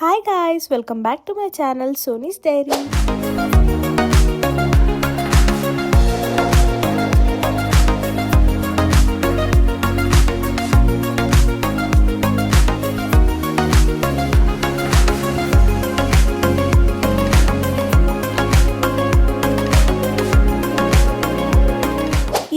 Hi guys, welcome back to my channel Sony's Diary.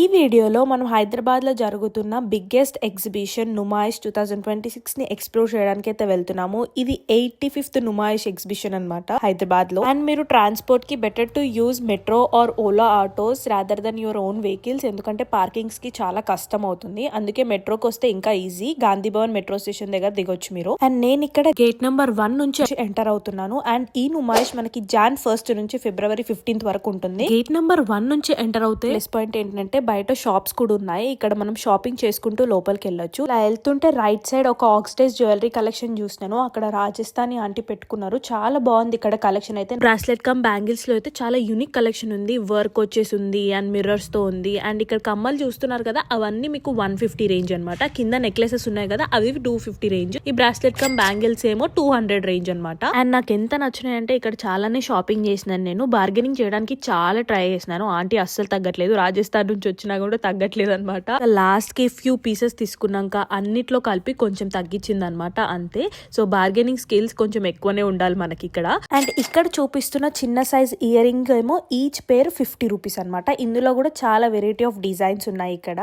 ఈ వీడియోలో మనం హైదరాబాద్లో జరుగుతున్న బిగ్గెస్ట్ ఎగ్జిబిషన్ నుమాయిష్ 2026ని ఎక్స్ప్లోర్ చేయడానికి అయితే వెళ్తున్నాము. ఇది 85th నుమాయిష్ ఎగ్జిబిషన్ అనమాట హైదరాబాద్లో. అండ్ మీరు ట్రాన్స్పోర్ట్ కి better to use metro or Ola autos rather than your own vehicles, ఎందుకంటే పార్కింగ్స్ కి చాలా కష్టం అవుతుంది. అందుకే మెట్రోకి వస్తే ఇంకా easy. Gandhi Bhavan metro station దగ్గర దిగొచ్చు మీరు. అండ్ నేను ఇక్కడ గేట్ నెంబర్ 1 నుంచి ఎంటర్ అవుతున్నాను. అండ్ ఈ నుమాయిష్ మనకి Jan 1st నుంచి February 15th వరకు ఉంటుంది. గేట్ నెంబర్ 1 నుంచి ఎంటర్ అవుతే ప్లస్ పాయింట్ ఏంటంటే బయట షాప్స్ కూడా ఉన్నాయి. ఇక్కడ మనం షాపింగ్ చేసుకుంటూ లోపలికి వెళ్ళొచ్చు. ఇలా వెళ్తుంటే రైట్ సైడ్ ఒక ఆక్సిడైజ్ జ్యువెలరీ కలెక్షన్ చూసినాను. అక్కడ రాజస్థానీ ఆంటీ పెట్టుకున్నారు. చాలా బాగుంది ఇక్కడ కలెక్షన్ అయితే. బ్రాస్లెట్ కమ్ బ్యాంగిల్స్ లో అయితే చాలా యూనిక్ కలెక్షన్ ఉంది. వర్క్ వచ్చేసి ఉంది అండ్ మిర్రర్స్ తో ఉంది. అండ్ ఇక్కడ కమ్మలు చూస్తున్నారు కదా, అవన్నీ మీకు 150 రేంజ్ అనమాట. కింద నెక్లెసెస్ ఉన్నాయి కదా, అవి 250 రేంజ్. ఈ బ్రాస్లెట్ కమ్ బ్యాంగిల్స్ ఏమో 200 రేంజ్ అనమాట. అండ్ నాకు ఎంత నచ్చినాయి అంటే ఇక్కడ చాలానే షాపింగ్ చేసినాను. నేను బార్గెనింగ్ చేయడానికి చాలా ట్రై చేసినాను. ఆంటీ అస్సలు తగ్గట్లేదు. రాజస్థాన్ నుంచి వచ్చినా కూడా తగ్గట్లేదు అనమాట. లాస్ట్ కి ఫ్యూ పీసెస్ తీసుకున్నాక అన్నిట్లో కలిపి కొంచెం తగ్గించింది అనమాట, అంతే. సో బార్గెనింగ్ స్కిల్స్ కొంచెం ఎక్కువనే ఉండాలి మనకి ఇక్కడ. అండ్ ఇక్కడ చూపిస్తున్న చిన్న సైజ్ ఇయర్ రింగ్ ఏమో ఈచ్ పేర్ 50 రూపీస్ అనమాట. ఇందులో కూడా చాలా వెరైటీ ఆఫ్ డిజైన్స్ ఉన్నాయి ఇక్కడ.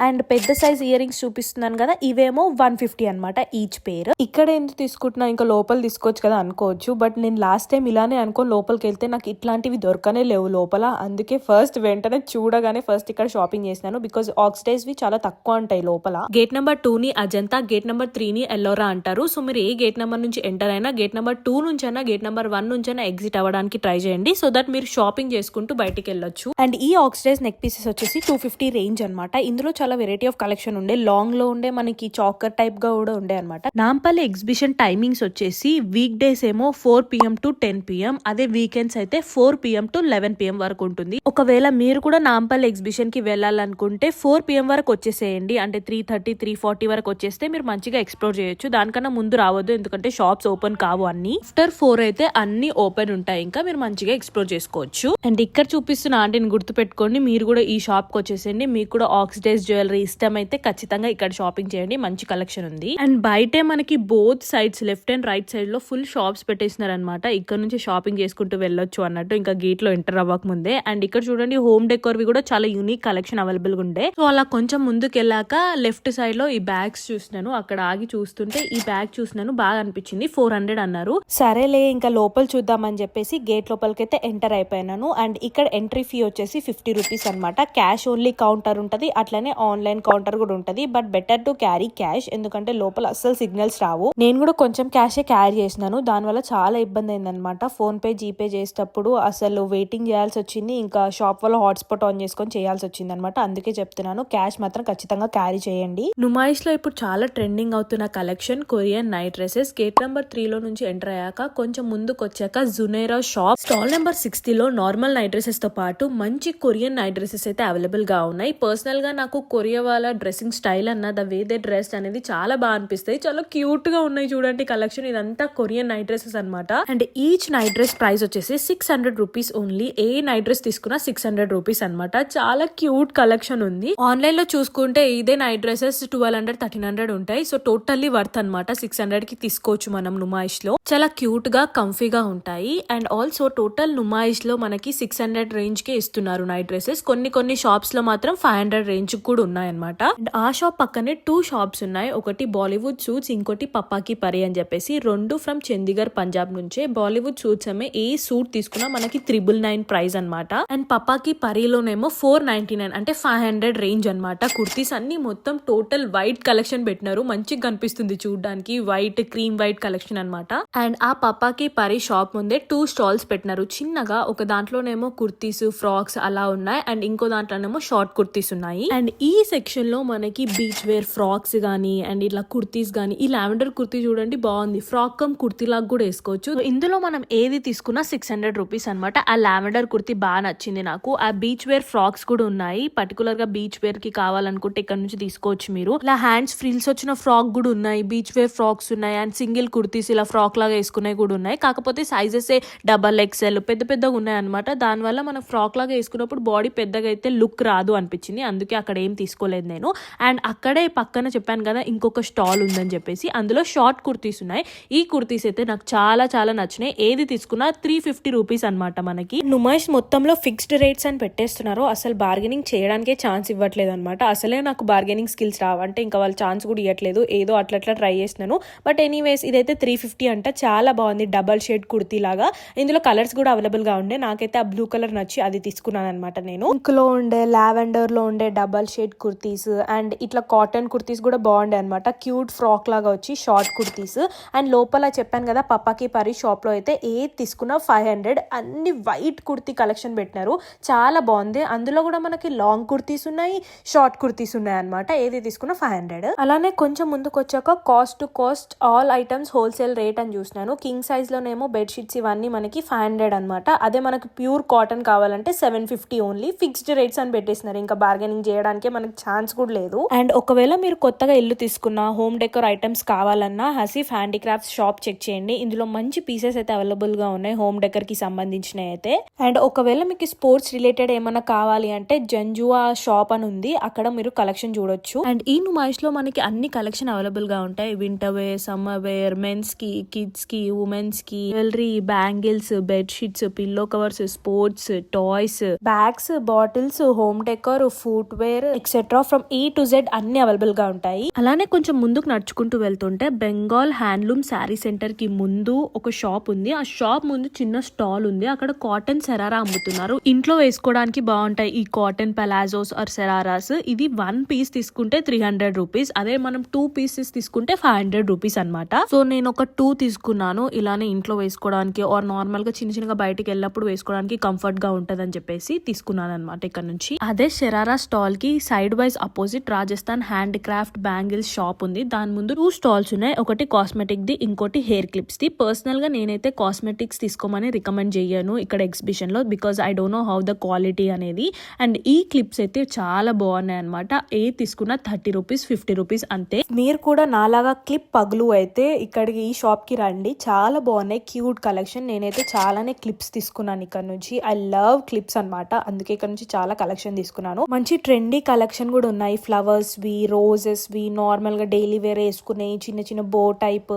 అండ్ పెద్ద సైజ్ ఇయర్ రింగ్స్ చూపిస్తున్నాను కదా, ఇవేమో 150 అనమాట ఈచ్ పేర్. ఇక్కడ ఎందుకు తీసుకుంటున్నా, ఇంకా లోపల తీసుకోవచ్చు కదా అనుకోవచ్చు. బట్ నేను లాస్ట్ టైం ఇలానే అనుకోని లోపలికి వెళ్తే నాకు ఇట్లాంటివి దొరకనే లేవు లోపల. అందుకే ఫస్ట్ వెంటనే చూడగానే ఫస్ట్ ఇక్కడ షాపింగ్ చేసినాను. బికాజ్ ఆక్సిడైజ్ వి చాలా తక్కువ ఉంటాయి లోపల. గేట్ నెంబర్ 2 ని అజంతా, గేట్ నెంబర్ 3 ని ఎల్లోరా అంటారు. సో మీరు ఏ గేట్ నెంబర్ నుంచి ఎంటర్ అయినా, గేట్ నెంబర్ 2 నుంచి అయినా, గేట్ నెంబర్ 1 నుంచి అయినా ఎగ్జిట్ అవ్వడానికి ట్రై చేయండి. సో దట్ మీరు షాపింగ్ చేసుకుంటూ బయటికి వెళ్ళొచ్చు. అండ్ ఈ ఆక్సిడైజ్ నెక్ పీసెస్ వచ్చేసి 250 రేంజ్ అనమాట. ఇందులో చాలా వెరైటీ ఆఫ్ కలెక్షన్ ఉండే. లాంగ్ లో ఉండే, మనకి చాకర్ టైప్ గా కూడా ఉండే అనమాట. నాంపల్లి ఎగ్జిబిషన్ టైమింగ్స్ వచ్చేసి వీక్ డేస్ ఏమో 4 PM to 10 PM, అదే వీకెండ్స్ అయితే 4 PM to 11 PM వరకు ఉంటుంది. ఒకవేళ మీరు కూడా నాంపల్లి ఎగ్జిబిషన్ కి వెళ్ళాలనుకుంటే 4 PM వరకు వచ్చేసేయండి. అంటే 3:30, 3:40 వరకు వచ్చేస్తే మీరు మంచిగా ఎక్స్ప్లోర్ చేయొచ్చు. దానికన్నా ముందు రావద్దు, ఎందుకంటే షాప్స్ ఓపెన్ కావు అన్ని. ఆఫ్టర్ 4 అయితే అన్ని ఓపెన్ ఉంటాయి. ఇంకా మీరు మంచిగా ఎక్స్ప్లోర్ చేసుకోవచ్చు. అండ్ ఇక్కడ చూపిస్తున్న ఆంటీని గుర్తు పెట్టుకోండి, మీరు కూడా ఈ షాప్ కి వచ్చేసేయండి. మీకు కూడా ఆక్సిడైజ్ జ్యువెలరీ ఇష్టం అయితే ఖచ్చితంగా ఇక్కడ షాపింగ్ చేయండి. మంచి కలెక్షన్ ఉంది. అండ్ బయటే మనకి both sides left and right side లో ఫుల్ షాప్స్ పెట్టేసినారు అనమాట. ఇక్కడ నుంచి షాపింగ్ చేసుకుంటూ వెళ్ళొచ్చు అన్నట్టు, ఇంకా గేట్ లో ఎంటర్ అవ్వక ముందే. అండ్ ఇక్కడ చూడండి హోమ్ డెకోర్ వి కూడా చాలా యూనిక్ కలెక్షన్ అవైలబుల్ గా ఉండే. సో అలా కొంచెం ముందుకు వెళ్ళాక లెఫ్ట్ సైడ్ లో ఈ బ్యాగ్స్ చూసినాను. అక్కడ ఆగి చూస్తుంటే ఈ బ్యాగ్ చూసినాను, బాగా అనిపించింది. 400 అన్నారు. సరేలే ఇంకా లోపల చూద్దామని చెప్పేసి గేట్ లోపలికైతే ఎంటర్ అయిపోయినాను. అండ్ ఇక్కడ ఎంట్రీ ఫీ వచ్చేసి 50 రూపీస్ అనమాట. క్యాష్ ఓన్లీ కౌంటర్ ఉంటది, అట్లనే ఆన్లైన్ కౌంటర్ కూడా ఉంటది. But better to carry cash, ఎందుకంటే లోపల అస్సలు సిగ్నల్స్ రావు. నేను కూడా కొంచెం క్యాషే క్యారీ చేసినాను. దానివల్ల చాలా ఇబ్బంది అయిందనమాట. ఫోన్ పే జీపే చేసేటప్పుడు అసలు వెయిటింగ్ చేయాల్సి వచ్చింది. ఇంకా షాప్ వల్ల హాట్స్పాట్ ఆన్ చేసుకొని చేయాల్సి వచ్చింది అనమాట. అందుకే చెప్తున్నాను, క్యాష్ మాత్రం ఖచ్చితంగా క్యారీ చేయండి. నుమాయిష్ లో ఇప్పుడు చాలా ట్రెండింగ్ అవుతున్న collection Korean night dresses. Gate number 3 లో నుంచి ఎంటర్ అయ్యాక కొంచెం ముందుకు వచ్చాక జునేరా షాప్ స్టాల్ నెంబర్ 60 లో నార్మల్ నైట్ డ్రెస్సెస్ తో పాటు మంచి కొరియన్ నైట్ డ్రెస్సెస్ అయితే అవైలబుల్ గా ఉన్నాయి. పర్సనల్ గా నాకు కొరియా వాళ్ళ డ్రెస్సింగ్ స్టైల్ అన్న, ద వే దే డ్రెస్ అనేది చాలా బాగా అనిపిస్తాయి. చాలా క్యూట్ గా ఉన్నాయి చూడండి కలెక్షన్. ఇదంతా కొరియన్ నైట్ డ్రెస్సెస్ అనమాట. And each night dress price వచ్చేసి 600 రూపీస్ ఓన్లీ. ఏ నైట్ డ్రెస్ తీసుకున్నా 600 రూపీస్ అనమాట. చాలా క్యూట్ కలెక్షన్ ఉంది. ఆన్లైన్ లో చూసుకుంటే ఇదే నైట్ డ్రెస్సెస్ 1200, 1300 ఉంటాయి. సో టోటల్లీ వర్త్ అనమాట. 600 కి తీసుకోవచ్చు మనం నుమాయిష్ లో. చాలా క్యూట్ గా కంఫీగా ఉంటాయి. అండ్ ఆల్సో టోటల్ నుమాయిష్ లో మనకి 600 రేంజ్ కే ఇస్తున్నారు నైట్ డ్రెస్సెస్. కొన్ని షాప్స్ లో మాత్రం 500 రేంజ్ కూడా ఉన్నాయి అనమాట. అండ్ ఆ షాప్ పక్కనే 2 షాప్స్ ఉన్నాయి. ఒకటి బాలీవుడ్ సూట్స్, ఇంకోటి పప్పాకి పరి అని చెప్పేసి. 2 ఫ్రమ్ చండీగఢ్ పంజాబ్ నుంచే. బాలీవుడ్ సూట్స్ ఏమో ఏ సూట్ తీసుకున్నా మనకి 999 ప్రైస్ అనమాట. అండ్ పప్పాకి పరిలోనేమో 499, అంటే 500 రేంజ్ అనమాట. కుర్తీస్ అన్ని మొత్తం టోటల్ వైట్ కలెక్షన్ పెట్టినారు. మంచిగా కనిపిస్తుంది చూడడానికి. వైట్, క్రీమ్ వైట్ కలెక్షన్ అనమాట. అండ్ ఆ పప్పాకి పరి షాప్ ముందే 2 స్టాల్స్ పెట్టినారు చిన్నగా. ఒక దాంట్లోనేమో కుర్తీస్, ఫ్రాక్స్ అలా ఉన్నాయి. అండ్ ఇంకో దాంట్లోనేమో షార్ట్ కుర్తీస్ ఉన్నాయి. అండ్ ఈ సెక్షన్ లో మనకి బీచ్ వేర్ ఫ్రాక్స్ గానీ అండ్ ఇట్లా కుర్తీస్ గానీ, ఈ లావెండర్ కుర్తీ చూడండి బాగుంది. ఫ్రాక్ కమ్ కుర్తీ లాగా కూడా వేసుకోవచ్చు. ఇందులో మనం ఏది తీసుకున్నా 600 రూపీస్ అనమాట. ఆ లావెండర్ కుర్తీ బాగా నచ్చింది నాకు. ఆ బీచ్ వేర్ ఫ్రాక్స్ కూడా ఉన్నాయి. పర్టికులర్ గా బీచ్ వేర్ కి కావాలనుకుంటే ఇక్కడ నుంచి తీసుకోవచ్చు మీరు. ఇలా హ్యాండ్స్ ఫ్రిల్స్ వచ్చిన ఫ్రాక్ కూడా ఉన్నాయి, బీచ్ వేర్ ఫ్రాక్స్ ఉన్నాయి, అండ్ సింగిల్ కుర్తీస్ ఇలా ఫ్రాక్ లాగా వేసుకున్నాయి కూడా ఉన్నాయి. కాకపోతే సైజెస్ XXL పెద్ద పెద్దగా ఉన్నాయి అనమాట. దానివల్ల మనం ఫ్రాక్ లాగా వేసుకున్నప్పుడు బాడీ పెద్దగా అయితే లుక్ రాదు అనిపించింది, అందుకే అక్కడ ఏం తీసుకోలేదు నేను. అండ్ అక్కడే పక్కన చెప్పాను కదా ఇంకొక స్టాల్ ఉందని చెప్పేసి, అందులో షార్ట్ కుర్తీస్ ఉన్నాయి. ఈ కుర్తీస్ అయితే నాకు చాలా చాలా నచ్చినాయి. ఏది తీసుకున్నా 350 రూపీస్ అనమాట. మనకి నుమాయిష్ మొత్తంలో ఫిక్స్డ్ రేట్స్ అని పెట్టేస్తున్నారు, అసలు బార్గెనింగ్ చేయడానికే ఛాన్స్ ఇవ్వట్లేదు అనమాట. అసలే నాకు బార్గెనింగ్ స్కిల్స్ రావంటే ఇంకా వాళ్ళు ఛాన్స్ కూడా ఇవ్వట్లేదు, ఏదో అట్లా ట్రై చేస్తున్నాను. బట్ ఎనీవేస్ ఇదైతే 350 అంట, చాలా బాగుంది. డబల్ షేడ్ కుర్తీ లాగా, ఇందులో కలర్స్ కూడా అవైలబుల్ గా ఉండే. నాకైతే ఆ బ్లూ కలర్ నచ్చి అది తీసుకున్నాను అనమాట నేను. పింక్ లో ఉండే, లావెండర్ లో ఉండే డబల్ షేడ్ కుర్తీస్ అండ్ ఇట్లా కాటన్ కుర్తీస్ కూడా బాగుండే అనమాట. క్యూట్ ఫ్రాక్ లాగా వచ్చి షార్ట్ కుర్తీస్. అండ్ లోపల చెప్పాను కదా పప్పాకి పరి షాప్ లో అయితే ఏది తీసుకున్నా 500. అన్ని వైట్ కుర్తీ కలెక్షన్ పెట్టినారు, చాలా బాగుంది. అందులో కూడా మనకి లాంగ్ కుర్తీస్ ఉన్నాయి, షార్ట్ కుర్తీస్ ఉన్నాయి అనమాట. ఏది తీసుకున్నా 500. అలానే కొంచెం ముందుకు వచ్చాక cost to cost all items wholesale rate అని చూసినాను. కింగ్ సైజ్ లోనేమో బెడ్షీట్స్ ఇవన్నీ మనకి 500 అనమాట. అదే మనకి ప్యూర్ కాటన్ కావాలంటే 750 ఓన్లీ. ఫిక్స్డ్ రేట్స్ అని పెట్టేసినారు, ఇంకా బార్గెనింగ్ చేయడానికి మనకి ఛాన్స్ కూడా లేదు. అండ్ ఒకవేళ మీరు కొత్తగా ఇల్లు తీసుకున్న హోమ్ డెకోర్ ఐటమ్స్ కావాలన్నా హసీఫ్ హ్యాండీక్రాఫ్ట్స్ షాప్ చెక్ చేయండి. ఇందులో మంచి పీసెస్ అయితే అవైలబుల్ గా ఉన్నాయి హోమ్ డెకర్ కి సంబంధించినవి అయితే. అండ్ ఒకవేళ మీకు స్పోర్ట్స్ రిలేటెడ్ ఏమన్నా కావాలి అంటే జంజువా షాప్ అని ఉంది, అక్కడ మీరు కలెక్షన్ చూడొచ్చు. అండ్ ఈ నుమాయిష్ లో మనకి అన్ని కలెక్షన్ అవైలబుల్ గా ఉంటాయి. Winter wear, summer wear, mens కి, కిడ్స్ కి, ఉమెన్స్ కి, jewellery, bangles, bedsheets, pillow covers, sports, toys, bags, bottles, home decor, footwear etcetera from E to Z అన్ని అవైలబుల్ గా ఉంటాయి. అలానే కొంచెం ముందుకు నడుచుకుంటూ వెళ్తుంటే బెంగాల్ హ్యాండ్లూమ్ శారీ సెంటర్ కి ముందు ఒక షాప్ ఉంది. ఆ షాప్ ముందు చిన్న స్టాల్ ఉంది, అక్కడ కాటన్ శరారా అమ్ముతున్నారు. ఇంట్లో వేసుకోవడానికి బాగుంటాయి ఈ కాటన్ పలాజోస్ ఆర్ శరారాస్. ఇది 1 పీస్ తీసుకుంటే 300 రూపీస్, అదే మనం 2 పీసెస్ తీసుకుంటే 500 రూపీస్ అనమాట. సో నేను ఒక 2 తీసుకున్నాను, ఇలానే ఇంట్లో వేసుకోవడానికి ఆర్ నార్మల్ గా చిన్న చిన్నగా బయటికి వెళ్ళినప్పుడు వేసుకోవడానికి కంఫర్ట్ గా ఉంటది అని చెప్పేసి తీసుకున్నాను అనమాట ఇక్కడ నుంచి. అదే శరారా స్టాల్ కి side wise opposite Rajasthan hand craft bangles shop ఉంది. దాని ముందు 2 స్టాల్స్ ఉన్నాయి, ఒకటి కాస్మెటిక్ ది, ఇంకోటి హెయిర్ క్లిప్స్ ది. పర్సనల్ గా నేనైతే కాస్మెటిక్స్ తీసుకోమని రికమెండ్ చేయను ఇక్కడ ఎగ్జిబిషన్ లో, because I don't know how the quality అనేది. అండ్ ఈ క్లిప్స్ అయితే చాలా బాగున్నాయి అనమాట. ఏ తీసుకున్నా 30 రూపీస్ 50 రూపీస్ అంతే. మీరు కూడా నాలాగా క్లిప్ పగులు అయితే ఇక్కడికి ఈ షాప్ కి రండి, చాలా బాగున్నాయి క్యూట్ కలెక్షన్. నేనైతే చాలానే క్లిప్స్ తీసుకున్నాను ఇక్కడ నుంచి. ఐ లవ్ క్లిప్స్ అనమాట, అందుకే ఇక్కడ నుంచి చాలా కలెక్షన్ తీసుకున్నాను. మంచి ట్రెండీ కలెక్షన్ కూడా ఉన్నాయి, ఫ్లవర్స్ వి, రోజెస్ వి, నార్మల్ గా డైలీ వేర్ వేసుకునే చిన్న చిన్న బో టైప్.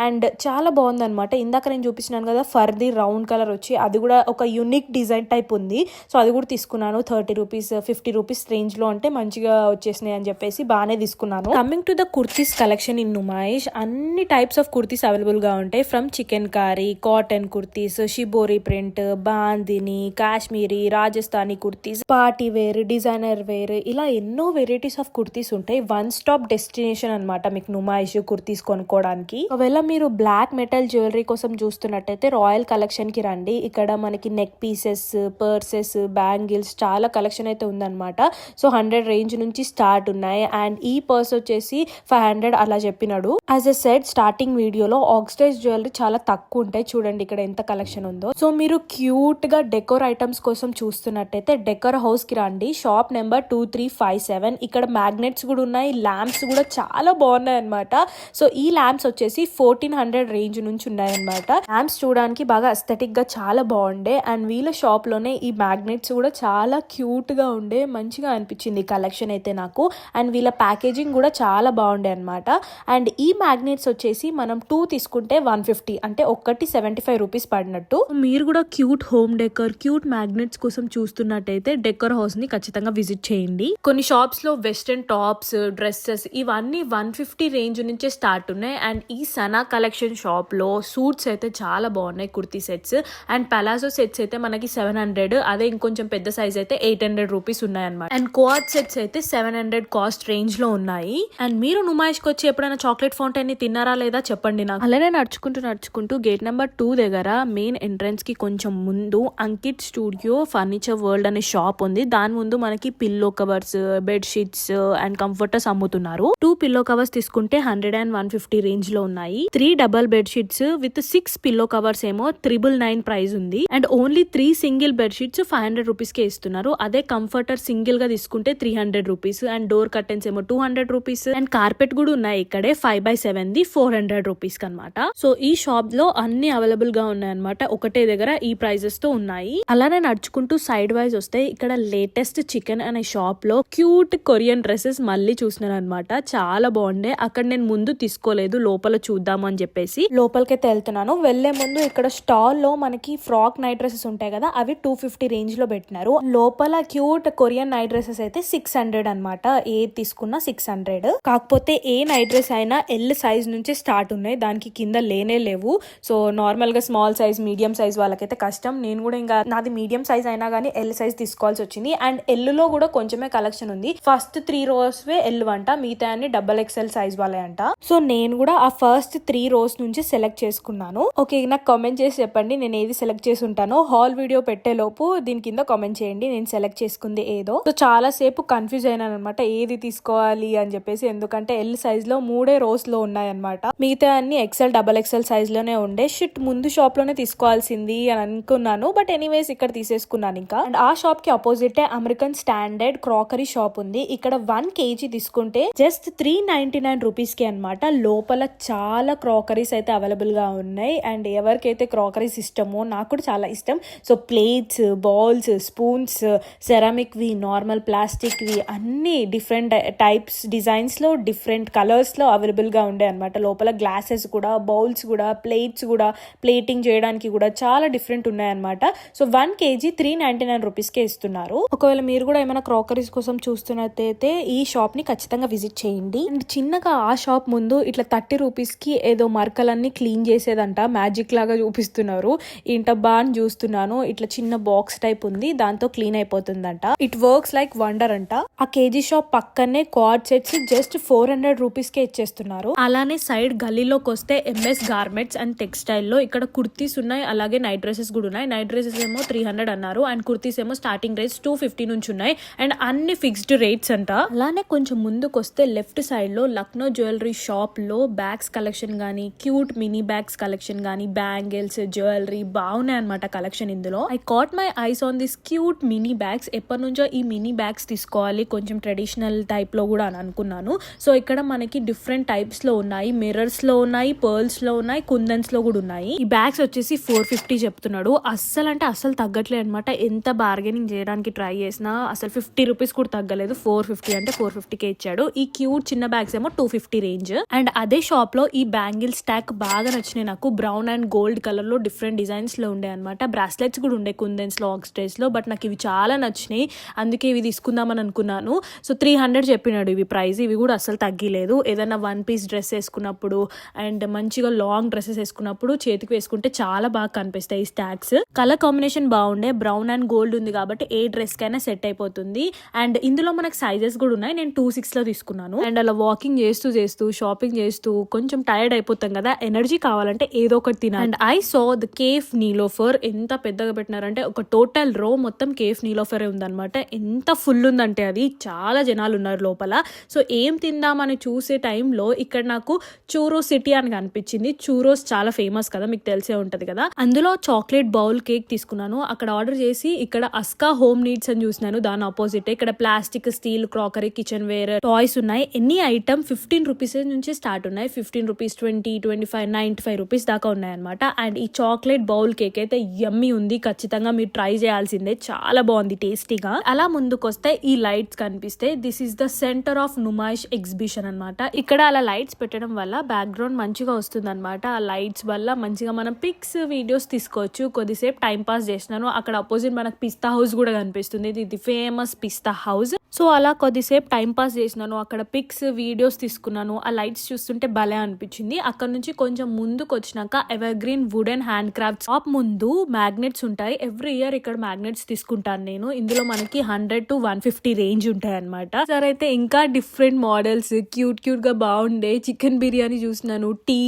అండ్ చాలా బాగుంది అనమాట. ఇందాక నేను చూపించినాను కదా ఫర్ది రౌండ్ కలర్ వచ్చి, అది కూడా ఒక యూనిక్ డిజైన్ టైప్ ఉంది. సో అది కూడా తీసుకున్నాను 30 రూపీస్ 50 రూపీస్ రేంజ్ లో, అంటే మంచిగా వచ్చేసినాయి అని చెప్పేసి బాగానే తీసుకున్నాను. Coming to the kurtis collection in Numaish, అన్ని టైప్స్ ఆఫ్ కుర్తీస్ అవైలబుల్ గా ఉంటాయి. From chikankari, cotton kurtis, shibori print, bandhani, Kashmiri, Rajasthani kurtis, party wear, designer wear, ఇలా ఎన్నో వెరైటీస్ ఆఫ్ కుర్తీస్ ఉంటాయి. 1 స్టాప్ డెస్టినేషన్ అనమాట మీకు నుమాయిష్ కుర్తీస్ కొనుక్కోవడానికి. ఒకవేళ మీరు బ్లాక్ మెటల్ జ్యువెలరీ కోసం చూస్తున్నట్టయితే రాయల్ కలెక్షన్ కి రండి. ఇక్కడ మనకి నెక్ పీసెస్, పర్సెస్, బ్యాంగిల్స్ చాలా కలెక్షన్ అయితే ఉందన్నమాట. సో 100 రేంజ్ నుంచి స్టార్ట్ ఉన్నాయి. అండ్ ఈ పర్స్ వచ్చేసి 500 అలా చెప్పినాడు. యాజ్ ఎ సెడ్ స్టార్టింగ్ వీడియోలో ఆక్సిడైజ్ జ్యువెలరీ చాలా తక్కువ ఉంటాయి, చూడండి ఇక్కడ ఎంత కలెక్షన్ ఉందో. సో మీరు క్యూట్ గా డెకోర్ ఐటమ్స్ కోసం చూస్తున్నట్టయితే డెకోర్ హౌస్ కి రండి. Shop number 2357. ఇక్కడ మ్యాగ్నెట్స్ కూడా ఉన్నాయి, ల్యాంప్స్ కూడా చాలా బాగున్నాయి అనమాట. సో ఈ ల్యాంప్స్ వచ్చేసి 1400 రేంజ్ నుంచి ఉన్నాయన్నమాట. ల్యాంప్స్ చూడడానికి బాగా అస్థెటిక్ గా చాలా బాగుండే. అండ్ వీళ్ళ షాప్ లోనే ఈ మ్యాగ్నెట్స్ కూడా చాలా క్యూట్ గా ఉండే, మంచిగా అనిపించింది కలెక్షన్ అయితే నాకు. అండ్ వీళ్ళ ప్యాకేజింగ్ కూడా చాలా బాగుండే అనమాట. అండ్ ఈ మ్యాగ్నెట్స్ వచ్చేసి మనం 2 తీసుకుంటే 150, అంటే ఒక్కటి 75 రూపీస్ పడినట్టు. మీరు కూడా cute home decor, cute magnets కోసం చూస్తున్నట్టయితే డెకర్ హౌస్ ని ఖచ్చితంగా విజిట్ చేయండి. కొన్ని షాప్స్ లో వెస్టర్న్ టాప్స్, డ్రెస్సెస్ ఇవన్నీ 150 రేంజ్ నుంచే స్టార్ట్ ఉన్నాయి. అండ్ ఈ సనా కలెక్షన్ షాప్ లో సూట్స్ అయితే చాలా బాగున్నాయి, kurti sets. And palazzo sets అయితే మనకి 700, అదే ఇంకొంచెం పెద్ద సైజ్ అయితే 800 రూపీస్ ఉన్నాయన్నమాట. అండ్ కోఆట్ సెట్స్ అయితే 700 కాస్ట్ రేంజ్ లో ఉన్నాయి. అండ్ మీరు నుమాయిష్ కి వచ్చి ఎప్పుడైనా చాక్లెట్ ఫౌంటైన్ ని తిన్నారా లేదా చెప్పండి నాకు. అలానే నడుచుకుంటూ గేట్ నెంబర్ 2 దగ్గర మెయిన్ ఎంట్రన్స్ కి కొంచెం ముందు అంకిట్ స్టూడియో ఫర్నిచర్ వరల్డ్ అనే షాప్ ఉంది. దాని ముందు మనకి pillow covers, bed sheets and comforters అమ్ముతున్నారు. 2 పిల్లో కవర్స్ తీసుకుంటే 100 and 150 రేంజ్ లో ఉన్నాయి. 3 double bed sheets with 6 pillow covers ఏమో 999 ప్రైస్ ఉంది. And only 3 single bed sheets 500 rupees కే ఇస్తున్నారు. అదే కంఫర్టర్ కంఫర్టర్ సింగిల్ గా తీసుకుంటే 300 రూపీస్ అండ్ డోర్ కర్టెన్స్ ఏమో 200 రూపీస్ అండ్ కార్పెట్ కూడా ఉన్నాయి ఇక్కడే 5x7 ది 400 రూపీస్ అనమాట. సో ఈ షాప్ లో అన్ని అవైలబుల్ గా ఉన్నాయి అనమాట, ఒకటే దగ్గర ఈ ప్రైజెస్ తో ఉన్నాయి. అలానే నడుచుకుంటూ సైడ్ వైజ్ వస్తే ఇక్కడ లేటెస్ట్ చికెన్ అనే షాప్ లో క్యూట్ కొరియన్ డ్రెస్సెస్ మళ్ళీ చూసినాను అనమాట. చాలా బాగుండే. అక్కడ నేను ముందు తీసుకోలేదు, లోపల చూద్దాము అని చెప్పేసి లోపలికైతే వెళ్తున్నాను. వెళ్లే ముందు ఇక్కడ స్టాల్ లో మనకి ఫ్రాక్ నైట్ డ్రెస్సెస్ ఉంటాయి కదా, అవి 250 రేంజ్ లో పెట్టినారు. లోపల క్యూట్ కొరియన్ నైట్ డ్రెస్సెస్ అయితే 600 అనమాట. ఏ తీసుకున్నా 600. కాకపోతే ఏ నైట్ డ్రెస్ అయినా ఎల్ సైజ్ నుంచి స్టార్ట్ ఉన్నాయి, దానికి కింద లేనే లేవు. సో నార్మల్ గా స్మాల్ సైజ్ మీడియం సైజ్ వాళ్ళకైతే కష్టం. నేను కూడా ఇంకా నాది మీడియం సైజ్ అయినా గానీ ఎల్ సైజ్ తీసుకోవాల్సి వచ్చింది. అండ్ ఎల్ లో కూడా కొంచెమే కలెక్షన్ ఉంది. ఫస్ట్ 3 rows వే ఎల్ అంట, మిగతా అన్ని XXL సైజ్ వాళ్ళే అంట. సో నేను కూడా ఆ ఫస్ట్ 3 rows నుంచి సెలెక్ట్ చేసుకున్నాను. ఓకే, నాకు కామెంట్ చేసి చెప్పండి నేను ఏది సెలెక్ట్ చేసి ఉంటానో. హాల్ వీడియో పెట్టే లోపు దీని కింద కామెంట్ చేయండి నేను సెలెక్ట్ చేసుకుంది ఏదో. సో చాలా సేపు కన్ఫ్యూజ్ అయినాను అనమాట ఏది తీసుకోవాలి అని చెప్పేసి, ఎందుకంటే ఎల్ సైజ్ లో 3 rows లో ఉన్నాయన్నమాట. మిగతా అన్ని XXL సైజ్ లోనే ఉండే. షిట్, ముందు షాప్ లోనే తీసుకోవాల్సింది అని అనుకున్నాను. బట్ ఎనీవేస్ ఇక్కడ తీసేసుకున్నాను ఇంకా. అండ్ ఆ షాప్ కి opposite American standard crockery shop ఉంది. ఇక్కడ 1 kg తీసుకుంటే జస్ట్ 399 రూపీస్ కి అనమాట. లోపల చాలా క్రాకరీస్ అయితే అవైలబుల్ గా ఉన్నాయి. అండ్ ఎవరికైతే క్రాకరీస్ ఇష్టమో, నాకు కూడా చాలా ఇష్టం. So plates, bowls, spoons, ceramic వి, నార్మల్ ప్లాస్టిక్ వి, అన్ని డిఫరెంట్ టైప్స్, డిజైన్స్ లో, డిఫరెంట్ కలర్స్ లో అవైలబుల్ గా ఉండే అనమాట. లోపల గ్లాసెస్ కూడా, బౌల్స్ కూడా, ప్లేట్స్ కూడా, ప్లేటింగ్ చేయడానికి కూడా చాలా డిఫరెంట్ ఉన్నాయన్నమాట. సో 1 kg 399 రూపీస్ కే ఇస్తున్నారు. ఒకవేళ మీరు కూడా ఏమైనా క్రాకరీస్ కోసం చూస్తున్నట్టయితే ఈ షాప్ ని ఖచ్చితంగా విజిట్ చేయండి. అండ్ చిన్నగా ఆ షాప్ ముందు ఇట్లా 30 రూపీస్ కి ఏదో మరకలన్నీ క్లీన్ చేసేదంట, మ్యాజిక్ లాగా చూపిస్తున్నారు. ఏంటబ్బా అని చూస్తున్నాను. ఇట్లా చిన్న బాక్స్ టైప్ ఉంది, దాంతో క్లీన్ అయిపోతుందంట. ఇట్ వర్క్స్ లైక్ వండర్ అంట. ఆ కేజీ షాప్ పక్కనే క్వాడ్ సెట్స్ జస్ట్ 400 రూపీస్ కే ఇచ్చేస్తున్నారు. అలానే సైడ్ గల్లీలోకి వస్తే MS గార్మెంట్స్ అండ్ టెక్స్టైల్ లో ఇక్కడ కుర్తీస్ ఉన్నాయి, అలాగే నైట్ డ్రెస్సెస్ కూడా ఉన్నాయి. నైట్ డ్రెస్సెస్ ఏమో 300 అన్నారు అండ్ కుర్తీస్ ఏమో స్టార్టింగ్ రేట్స్ 250 నుంచి ఉన్నాయి. అండ్ అన్ని ఫిక్స్డ్ రేట్స్ అంట. అలానే కొంచెం ముందుకు వస్తే లెఫ్ట్ సైడ్ లో లక్నో జ్యువెలరీ షాప్ లో బ్యాగ్స్ కలెక్షన్ గానీ, క్యూట్ మినీ బ్యాగ్స్ కలెక్షన్ గానీ, బ్యాంగిల్స్, జ్యువెలరీ బాగున్నాయి అనమాట కలెక్షన్ ఇందులో. I caught my eyes on this cute mini bags. ఎప్పటి నుంచో ఈ మినీ బ్యాగ్స్ తీసుకోవాలి, కొంచెం ట్రెడిషనల్ టైప్ లో కూడా అని అనుకున్నాను. సో ఇక్కడ మనకి డిఫరెంట్ టైప్స్ లో ఉన్నాయి, మిర్రర్స్ లో ఉన్నాయి, పర్ల్స్ లో ఉన్నాయి, కుందన్స్ లో కూడా ఉన్నాయి. ఈ బ్యాగ్స్ వచ్చేసి 450 చెప్తున్నాడు. అస్సలు అంటే అస్సలు తగ్గట్లేదు అనమాట. ఎంత బార్గెనింగ్ చేయడానికి ట్రై చేసినా అసలు 50 రూపీస్ కూడా తగ్గలేదు. 450 అంటే 450కే ఇచ్చాడు. ఈ క్యూట్ చిన్న బ్యాగ్స్ ఏమో 250 రేంజ్. అండ్ అదే షాప్ లో ఈ బ్యాంగిల్ స్టాక్ బాగా నచ్చినాయి నాకు. బ్రౌన్ అండ్ గోల్డ్ కలర్ లో డిఫరెంట్ డిజైన్స్ లో ఉండే అనమాట. బ్రాస్లెట్స్ కూడా ఉండే కుందన్స్ లో, ఆక్సిడైజ్ లో. బట్ నాకు ఇవి చాలా నచ్చినాయి, అందుకే ఇవి తీసుకుందామని అనుకున్నాను. సో 300 చెప్పినాడు ఇవి ప్రైస్. ఇవి కూడా అసలు తగ్గిలేదు. ఏదైనా 1 piece డ్రెస్ వేసుకున్నప్పుడు అండ్ మంచిగా లాంగ్ డ్రెస్సెస్ వేసుకున్నప్పుడు చేతికి వేసుకుంటే చాలా బాగా కనిపిస్తాయి ఈ స్టాక్స్. కలర్ కాంబినేషన్ బాగుండే, బ్రౌన్ అండ్ గోల్డ్ ఉంది కాబట్టి ఏ డ్రెస్ కైనా సెట్ అయిపోతుంది. అండ్ ఇందులో మనకు సైజెస్ కూడా ఉన్నాయి. నేను 2/6 లో తీసుకున్నాను. అండ్ అలా వాకింగ్ చేస్తూ షాపింగ్ చేస్తూ కొంచెం టైర్డ్ అయిపోతాం కదా, ఎనర్జీ కావాలంటే ఏదో ఒకటి తినాలి. And I saw the cafe Niloufer. ఎంత పెద్దగా పెట్టినారంటే ఒక టోటల్ రో మొత్తం కేఫ్ నీలోఫర్ ఉందన్నమాట. ఎంత ఫుల్ ఉందంటే అది, చాలా జనాలు ఉన్నారు లోపల. సో ఏం తిందామని చూసే టైంలో ఇక్కడ నాకు చూరో సిటీ అని కనిపించింది. చూరోస్ చాలా ఫేమస్ కదా, మీకు తెలిసే ఉంటది కదా. అందులో చాక్లెట్ బౌల్ కేక్ తీసుకున్నాను. అక్కడ ఆర్డర్ చేసి ఇక్కడ అస్కా హోమ్ నీడ్స్ అని చూసినాను, దాని ఆపోజిట్. ఇక్కడ plastic, steel, crockery, kitchen wear, toys ఉన్నాయి. ఎన్ని ఐటమ్ 15 రూపీస్ నుంచి స్టార్ట్ ఉన్నాయి. 15 రూపీస్, 20, 25, 95 రూపీస్ దాకా ఉన్నాయి అనమాట. అండ్ ఈ చాక్లెట్ బౌల్ కేక్ అయితే యమ్మీ ఉంది, ఖచ్చితంగా మీరు ట్రై చేయాల్సిందే, చాలా బాగుంది టేస్టీగా. అలా ముందుకు వస్తే ఈ లైట్స్ కనిపిస్తే this is the centre of Numaish exhibition అనమాట. ఇక్కడ అలా లైట్స్ పెట్టడం వల్ల బ్యాక్గ్రౌండ్ మంచిగా వస్తుంది అనమాట. ఆ లైట్స్ వల్ల మంచిగా మనం పిక్స్, వీడియోస్ తీసుకోవచ్చు. కొద్దిసేపు టైం పాస్ చేసినాను. అక్కడ అపోజిట్ మనకు పిస్తా హౌస్ కూడా కనిపిస్తుంది, ఇది ఫేమస్ పిస్తా హౌస్. సో అలా కొద్దిసేపు టైం పాస్ చేసినాను, అక్కడ పిక్స్, వీడియోస్ తీసుకున్నాను. ఆ లైట్స్ చూస్తుంటే భలే అనిపించింది. అక్కడ నుంచి కొంచెం ముందుకు వచ్చినాక ever green wooden hand craft shop ముందు మ్యాగ్నెట్స్ ఉంటాయి. ఎవ్రీ ఇయర్ ఇక్కడ మ్యాగ్నెట్స్ తీసుకుంటాను నేను. ఇందులో మనకి 100 to 150 రేంజ్ ఉంటాయి అనమాట. సరే అయితే ఇంకా డిఫరెంట్ మోడల్స్ క్యూట్ గా బాగుండే. చికెన్ బిర్యానీ చూసినాను, టీ,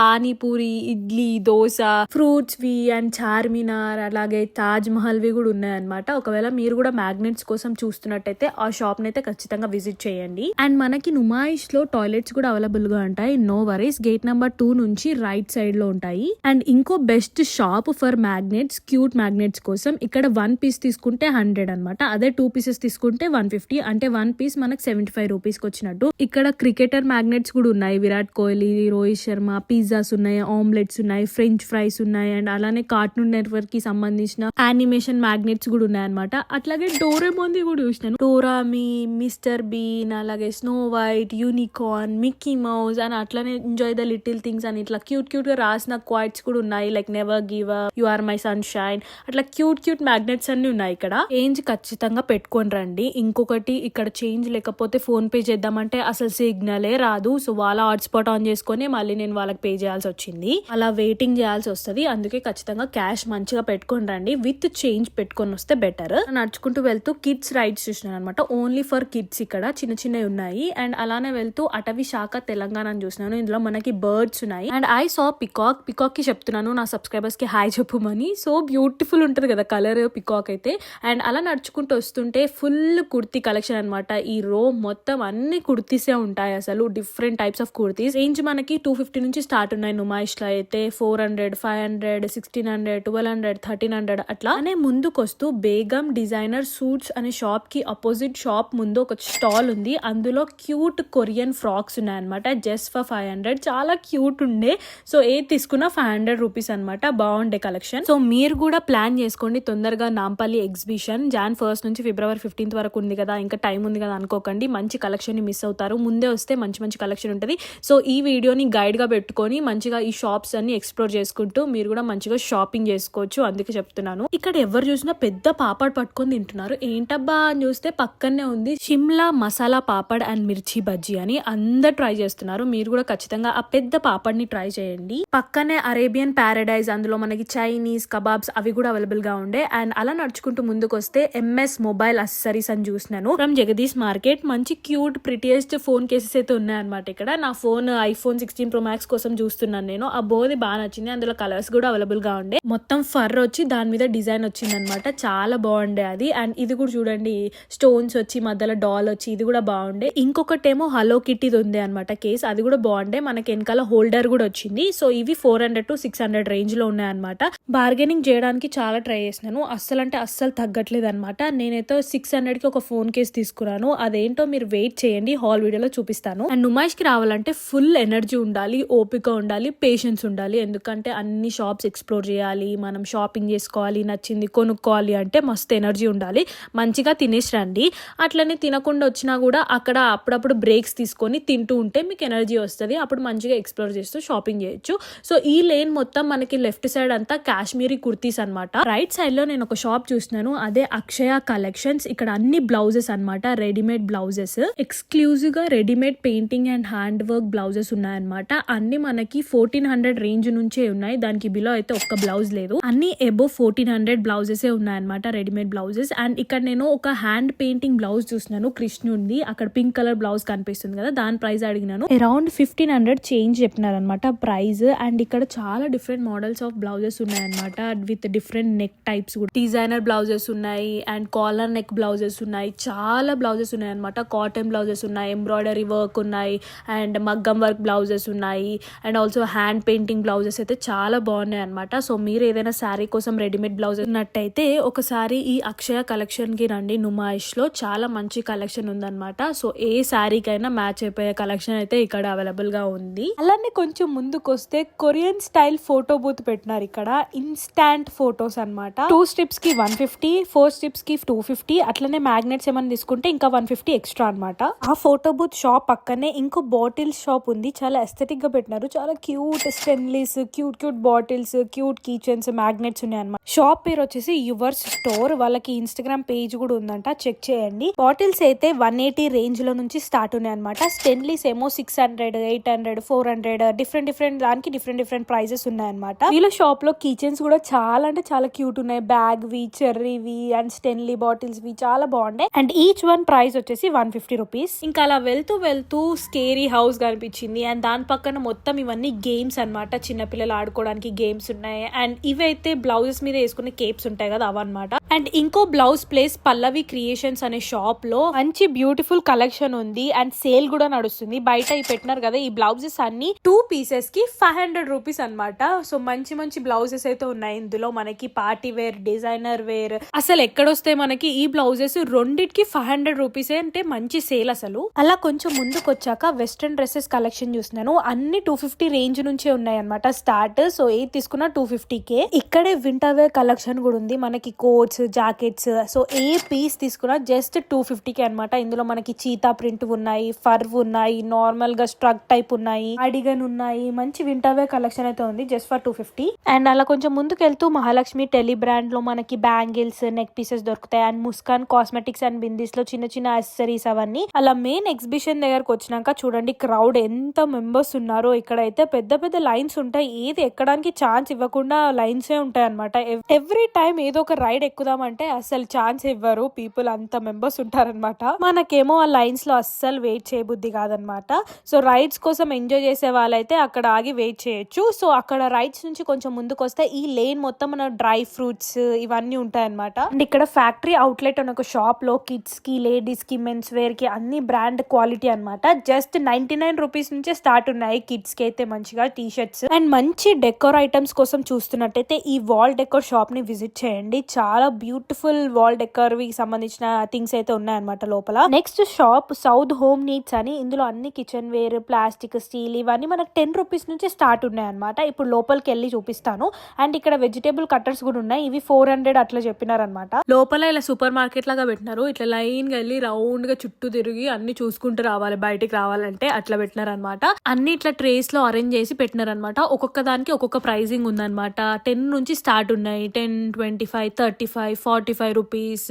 పానీపూరి, ఇడ్లీ, దోశ, ఫ్రూట్స్ వి అండ్ చార్మినార్, అలాగే తాజ్ మహల్ వి కూడా ఉన్నాయన్నమాట. ఒకవేళ మీరు కూడా మ్యాగ్నెట్స్ కోసం చూస్తున్నట్టయితే ఆ షాప్ నైతే ఖచ్చితంగా విజిట్ చేయండి. అండ్ మనకి నుమాయిష్ లో టాయిలెట్స్ కూడా అవైలబుల్ గా ఉంటాయి. నో వరీస్, గేట్ నెంబర్ 2 నుంచి రైట్ సైడ్ లో ఉంటాయి. అండ్ ఇంకో best shop for magnets, cute magnets కోసం ఇక్కడ 1 piece తీసుకుంటే 100 అన్నమాట. అనమాట. అదే 2 పీసెస్ తీసుకుంటే 150, అంటే 1 పీస్ మనకు 75 రూపీస్ కి వచ్చినట్టు. ఇక్కడ క్రికెటర్ మ్యాగ్నెట్స్ కూడా ఉన్నాయి, విరాట్ కోహ్లీ, రోహిత్ శర్మ, పిజ్జాస్ ఉన్నాయి, ఆమ్లెట్స్ ఉన్నాయి, ఫ్రెంచ్ ఫ్రైస్ ఉన్నాయి, అండ్ అలానే కార్టూన్ నెట్వర్క్ కి సంబంధించిన యానిమేషన్ మ్యాగ్నెట్స్ కూడా ఉన్నాయి అనమాట. అట్లాగే డోరేమోన్ కూడా చూసినాను, డోరామి, మిస్టర్ బీన్, అలాగే Snow White, unicorn, Mickey Mouse and అట్లానే ఎంజాయ్ ద లిటిల్ థింగ్స్ అని ఇట్లా క్యూట్ క్యూట్ గా రాసిన క్వైట్స్ కూడా ఉన్నాయి, like never give up, you are my sunshine, అట్లా క్యూట్ క్యూట్ మ్యాగ్నెట్స్ అన్ని ఉన్నాయి. ఇక్కడ చేంజ్ ఖచ్చితంగా పెట్టుకొని రండి. ఇంకొకటి, ఇక్కడ చేంజ్ లేకపోతే ఫోన్ పే చేద్దామంటే అసలు సిగ్నలే రాదు. సో వాళ్ళ హాట్స్పాట్ ఆన్ చేసుకొని మళ్ళీ నేను వాళ్ళకి పే చేయాల్సి వచ్చింది, అలా వెయిటింగ్ చేయాల్సి వస్తుంది. అందుకే ఖచ్చితంగా క్యాష్ మంచిగా పెట్టుకొని రండి, విత్ చేంజ్ పెట్టుకొని వస్తే బెటర్. నడుచుకుంటూ వెళ్తూ కిడ్స్ రైడ్స్ చూసినాను అనమాట, ఓన్లీ ఫర్ కిడ్స్. ఇక్కడ చిన్న చిన్నవి ఉన్నాయి. అండ్ అలానే వెళ్తూ అటవీ శాఖ తెలంగాణ చూసినాను, ఇందులో మనకి బర్డ్స్ ఉన్నాయి. And I saw peacock. Peacock కి చెప్తున్నాను నా సబ్స్క్రైబర్స్ కి హాయ్ చెప్పుమని. సో బ్యూటిఫుల్ ఉంటది కదా కలర్ పికాక్ అయితే. అండ్ అలా నడుచుకుంటూ వస్తుంటే ఫుల్ కుర్తీ కలెక్షన్ అనమాట. ఈ రో మొత్తం అన్ని కుర్తీసే ఉంటాయి, అసలు different types of kurtis. Range మనకి 250 నుంచి స్టార్ట్ ఉన్నాయి. నుమాయిష్ లో అయితే 400, 500, 1600, 1200, 1300 అట్లా. అనే ముందుకు వస్తూ బేగం డిజైనర్ సూట్స్ అనే షాప్ కి అపోజిట్ షాప్ ముందు ఒక స్టాల్ ఉంది. అందులో క్యూట్ కొరియన్ ఫ్రాక్స్ ఉన్నాయి అనమాట, జస్ట్ ఫర్ 500. చాలా క్యూట్ ఉండే. సో ఏది తీసుకున్నా 500 రూపీస్ అనమాట. బాగుండే కలెక్షన్. సో మీరు కూడా ప్లాన్ చేసుకోండి తొందరగా. నాంపల్లి ఎగ్జిబిషన్ Jan 1st నుంచి February 15th వరకు ఉంది కదా, ఇంకా టైం ఉంది కదా అనుకోకండి. మంచి కలెక్షన్ ని మిస్ అవుతారు. ముందే వస్తే మంచి మంచి కలెక్షన్ ఉంటుంది. సో ఈ వీడియోని గైడ్ గా పెట్టుకొని మంచిగా ఈ షాప్స్ అన్ని ఎక్స్ప్లోర్ చేసుకుంటూ మీరు కూడా మంచిగా షాపింగ్ చేసుకోవచ్చు. అందుకే చెప్తున్నాను. ఇక్కడ ఎవరు చూసినా పెద్ద పాపడ్ పట్టుకొని తింటున్నారు. ఏంటబ్బా అని చూస్తే పక్కనే ఉంది షిమ్లా మసాలా పాపడ్ అండ్ మిర్చి బజ్జీ అని. అందరు ట్రై చేస్తున్నారు. మీరు కూడా ఖచ్చితంగా ఆ పెద్ద పాపడ్ ని ట్రై చేయండి. పక్కనే అరేబియన్ ప్యారడైజ్, అందులో మనకి చైనీస్ కబాబ్స్ అవి కూడా అవైలబుల్ గా ఉండే. అండ్ అలా నడుచుకుంటూ ముందుకు వస్తే MS మొబైల్ అసెసరీస్ అని చూసినాను ఫ్రమ్ జగదీష్ మార్కెట్. మంచి క్యూట్ ప్రిటియెస్ట్ ఫోన్ కేసెస్ అయితే ఉన్నాయన్నమాట ఇక్కడ. నా ఫోన్ iPhone 16 Pro Max కోసం చూస్తున్నాను నేను. ఆ బోది బాగా నచ్చింది. అందులో కలర్స్ కూడా అవైలబుల్ గా ఉండే. మొత్తం ఫర్ వచ్చి దాని మీద డిజైన్ వచ్చింది అనమాట, చాలా బాగుండే అది. అండ్ ఇది కూడా చూడండి, స్టోన్స్ వచ్చి మధ్యలో డాల్ వచ్చి, ఇది కూడా బాగుండే. ఇంకొకటేమో హలో కిట్టీ ఉంది అనమాట కేస్, అది కూడా బాగుండే. మనకి వెనకాల హోల్డర్ కూడా వచ్చింది. సో ఇవి 400 to 600 రేంజ్ లో ఉన్నాయి అనమాట. బార్గెనింగ్ చేయడానికి చాలా ట్రై చేసినాను, అస్సలు అంటే అస్సలు తగ్గట్లేదు అనమాట. నేనైతే 600 కి ఒక ఫోన్ కేస్ తీసుకున్నాను. అదేంటో మీరు వెయిట్ చేయండి, హాల్ వీడియోలో చూపిస్తాను. అండ్ నుమాయిష్ కి రావాలంటే ఫుల్ ఎనర్జీ ఉండాలి, ఓపిక ఉండాలి, పేషెన్స్ ఉండాలి. ఎందుకంటే అన్ని షాప్స్ ఎక్స్ప్లోర్ చేయాలి, మనం షాపింగ్ చేసుకోవాలి, నచ్చింది కొనుక్కోవాలి అంటే మస్తు ఎనర్జీ ఉండాలి. మంచిగా తినేసి రండి. అట్లనే తినకుండా వచ్చినా కూడా అక్కడ అప్పుడప్పుడు బ్రేక్స్ తీసుకొని తింటూ ఉంటే మీకు ఎనర్జీ వస్తుంది. అప్పుడు మంచిగా ఎక్స్ప్లోర్ చేస్తూ షాపింగ్ చేయొచ్చు. సో ఈ లేన్ మొత్తం మనకి లెఫ్ట్ సైడ్ అంతా కాశ్మీరీ కుర్తీస్ అనమాట. రైట్ సైడ్ లో నేను ఒక షాప్ చూసినాను, అదే అక్షయ కలెక్షన్స్. ఇక్కడ అన్ని బ్లౌజెస్ అనమాట, రెడీమేడ్ బ్లౌజెస్. ఎక్స్క్లూజివ్ గా readymade painting and hand work blouses ఉన్నాయన్నమాట. అన్ని మనకి 1400 రేంజ్ నుంచే ఉన్నాయి. దానికి బిలో అయితే ఒక్క బ్లౌజ్ లేదు. అన్ని అబోవ్ 1400 బ్లౌజెస్ ఉన్నాయన్నమాట, రెడీమేడ్ బ్లౌజెస్. అండ్ ఇక్కడ నేను ఒక హ్యాండ్ పెయింటింగ్ బ్లౌజ్ చూసినాను కృష్ణుంది. అక్కడ పింక్ కలర్ బ్లౌజ్ కనిపిస్తుంది కదా, దాని ప్రైస్ అడిగినాను. అరౌండ్ 1500 చేంజ్ చెప్పినారనమాట ప్రైస్. అండ్ ఇక్కడ చాలా డిఫరెంట్ మోడల్స్ ఆఫ్ బ్లౌజెస్ ఉన్నాయన్నమాట, విత్ డిఫరెంట్ నెక్ టైప్స్ కూడా. డిజైనర్ బ్లౌజెస్ ఉన్నాయి, అండ్ కాలర్ నెక్ బ్లౌజెస్ ఉన్నాయి, చాలా బ్లౌజెస్ ఉన్నాయి అనమాట. కాటన్ బ్లౌజెస్ ఉన్నాయి, ఎంబ్రాయిడరీ వర్క్ ఉన్నాయి, అండ్ మగ్గం వర్క్ బ్లౌజెస్ ఉన్నాయి, and also hand painting blouses అయితే చాలా బాగున్నాయి అనమాట. సో మీరు ఏదైనా శారీ కోసం రెడీమేడ్ బ్లౌజ్ ఉన్నట్టయితే ఒకసారి ఈ అక్షయ కలెక్షన్ కి రండి. నుమాయిష్ లో చాలా మంచి కలెక్షన్ ఉందన్నమాట. సో ఏ శారీకైనా మ్యాచ్ అయిపోయే కలెక్షన్ అయితే ఇక్కడ అవైలబుల్ గా ఉంది. అలానే కొంచెం ముందుకు వస్తే కొరియన్ స్టైల్ ఫోటో బూత్ పెట్టినారు ఇక్కడ. ఇన్స్టాంట్ ఫోటోస్ అనమాట. 2 స్ట్రిప్స్ కి 150, 4 స్ట్రిప్స్ కి 250. అట్లనే మ్యాగ్నెట్స్ ఏమైనా తీసుకుంటే ఇంకా 150 ఎక్స్ట్రా అనమాట. ఆ ఫోటో బూత్ షాప్ పక్కనే ఇంకో బాటిల్స్ షాప్ ఉంది. చాలా ఎస్థెటిక్ గా పెట్టినారు. చాలా cute stainless, cute cute bottles, cute keychains, magnets ఉన్నాయి అనమాట. షాప్ పేరు వచ్చేసి యువర్స్ స్టోర్. వాళ్ళకి ఇన్స్టాగ్రామ్ పేజ్ కూడా ఉందంట, చెక్ చేయండి. బాటిల్స్ అయితే 180 రేంజ్ లో నుంచి స్టార్ట్ ఉన్నాయి అనమాట. స్టెన్లీస్ ఏమో 600, 800, 400 డిఫరెంట్ దానికి డిఫరెంట్ ప్రైజెస్ ఉన్నాయి అనమాట. వీళ్ళ షాప్ లో కీచెన్స్ కూడా చాలా అంటే చాలా క్యూట్ ఉన్నాయి. Bag we, చెర్రీవి and Stanley bottles వి చాలా బాగున్నాయి. అండ్ ఈచ్ వన్ ప్రైస్ వచ్చేసి 150 రూపీస్. ఇంకా అలా వెళ్తూ స్కేరీ హౌస్ కనిపించింది. అండ్ దాని పక్కన మొత్తం ఇవన్నీ గేమ్స్ అనమాట, చిన్నపిల్లలు ఆడుకోవడానికి గేమ్స్ ఉన్నాయి. అండ్ ఇవైతే బ్లౌజెస్ మీద వేసుకునే కేప్స్ ఉంటాయి కదా, అవన్నమాట. అండ్ ఇంకో బ్లౌజ్ ప్లేస్ పల్లవి క్రియేషన్స్ అనే షాప్ లో మంచి బ్యూటిఫుల్ కలెక్షన్ ఉంది. అండ్ సేల్ కూడా నడుస్తుంది. బయట ఈ పెట్టినారు కదా ఈ బ్లౌజెస్ అన్ని 2 పీసెస్ కి 500 రూపీస్ అనమాట. సో మంచి బ్లౌజెస్ అయితే ఉన్నాయి ఇందులో. మనకి పార్టీ వేర్, డిజైనర్ వేర్, అసలు ఎక్కడో వస్తే మనకి ఈ బ్లౌజెస్ రెండిటికి 500 రూపీసే, అంటే మంచి సేల్ అసలు. అలా కొంచెం ముందుకు వచ్చాక వెస్ట్రన్ డ్రెస్సెస్ కలెక్షన్ చూస్తున్నాను. అన్ని 250 రేంజ్ నుంచే ఉన్నాయి అనమాట స్టార్ట్. సో ఏది తీసుకున్నా 250కే. ఇక్కడే వింటర్ వేర్ కలెక్షన్ కూడా ఉంది, మనకి కోట్స్, జాకెట్స్. సో ఏ పీస్ తీసుకున్నా జస్ట్ 250కే అనమాట. ఇందులో మనకి చీతా ప్రింట్ ఉన్నాయి, ఫర్ ఉన్నాయి, నార్మల్ గా స్ట్రక్ టైప్ ఉన్నాయి, అడిగన్ ఉన్నాయి. మంచి వింటర్ వేర్ కలెక్షన్ అయితే ఉంది జస్ట్ ఫర్ 250. అండ్ అలా కొంచెం ముందుకు వెళ్తూ మహాలక్ష్మి టెలి బ్రాండ్ లో మనకి బ్యాంగిల్స్, నెక్ పీసెస్ దొరుకుతాయి. And Muskan cosmetics and bindis లో చిన్న చిన్న యాక్సెసరీస్ అవన్నీ. అలా మెయిన్ ఎగ్జిబిషన్ దగ్గరకు వచ్చినాక చూడండి క్రౌడ్ ఎంత మెంబర్స్ ఉన్నారో. ఇక్కడైతే పెద్ద పెద్ద లైన్స్ ఉంటాయి, ఏది ఎక్కడానికి ఛాన్స్ ఇవ్వకుండా లైన్స్ ఉంటాయి అనమాట. ఎవ్రీ టైం ఏదో ఒక రైడ్ ఎక్కుదామంటే అసలు ఛాన్స్ ఇవ్వరు, పీపుల్ అంత మెంబర్స్ ఉంటారనమాట. మనకేమో ఆ లైన్స్ లో అస్సలు వెయిట్ చేయబుద్ధి కాదనమాట. సో రైడ్స్ కోసం ఎంజాయ్ చేసే వాళ్ళైతే అక్కడ ఆగి వెయిట్ చేయొచ్చు. సో అక్కడ రైడ్స్ నుంచి కొంచెం ముందుకు వస్తే ఈ లేన్ మొత్తం మన డ్రై ఫ్రూట్స్ ఇవన్నీ ఉంటాయన్నమాట. అండ్ ఇక్కడ ఫ్యాక్టరీ అవుట్లెట్ అనే ఒక షాప్ లో కిడ్స్ కి, లేడీస్ కి, మెన్స్ వేర్ కి అన్ని బ్రాండ్ క్వాలిటీ అనమాట. జస్ట్ 99 రూపీస్ నుంచే స్టార్ట్ ఉన్నాయి కిడ్స్ కి అయితే మంచిగా టీ షర్ట్స్. అండ్ మంచి డెకోర్ ఐటమ్స్ కోసం చూస్తున్నట్టయితే ఈ వాల్ డెకోర్ షాప్ ని విజిట్ చేయండి. చాలా బ్యూటిఫుల్ వాల్ డెకోర్ వి సంబంధించిన థింగ్స్ అయితే ఉన్నాయన్నమాట లోపల. Next shop south home needs అని, ఇందులో అన్ని కిచెన్ వేర్, ప్లాస్టిక్, స్టీల్ ఇవన్నీ మనకు 10 రూపీస్ నుంచి స్టార్ట్ ఉన్నాయి అనమాట. ఇప్పుడు లోపలికి వెళ్ళి చూపిస్తాను. అండ్ ఇక్కడ వెజిటేబుల్ కట్టర్స్ కూడా ఉన్నాయి, ఇవి 400 అట్లా చెప్పినారనమాట. లోపల ఇలా సూపర్ మార్కెట్ లాగా పెట్టినారు. ఇట్లా లైన్ గా వెళ్ళి రౌండ్ గా చుట్టూ తిరిగి అన్ని చూసుకుంటూ రావాలి బయటికి రావాలంటే, అట్లా పెట్టినారనమాట. అన్ని ఇట్లా ట్రేస్ లో అరేంజ్ చేసి పెట్టినారనమాట. ఒక్కొక్క దానికి ఒక్కొక్క ప్రైజింగ్ ఉందన్నమాట. 10 నుంచి స్టార్ట్ ఉన్నాయి, 10, 25, 35, 45 రూపీస్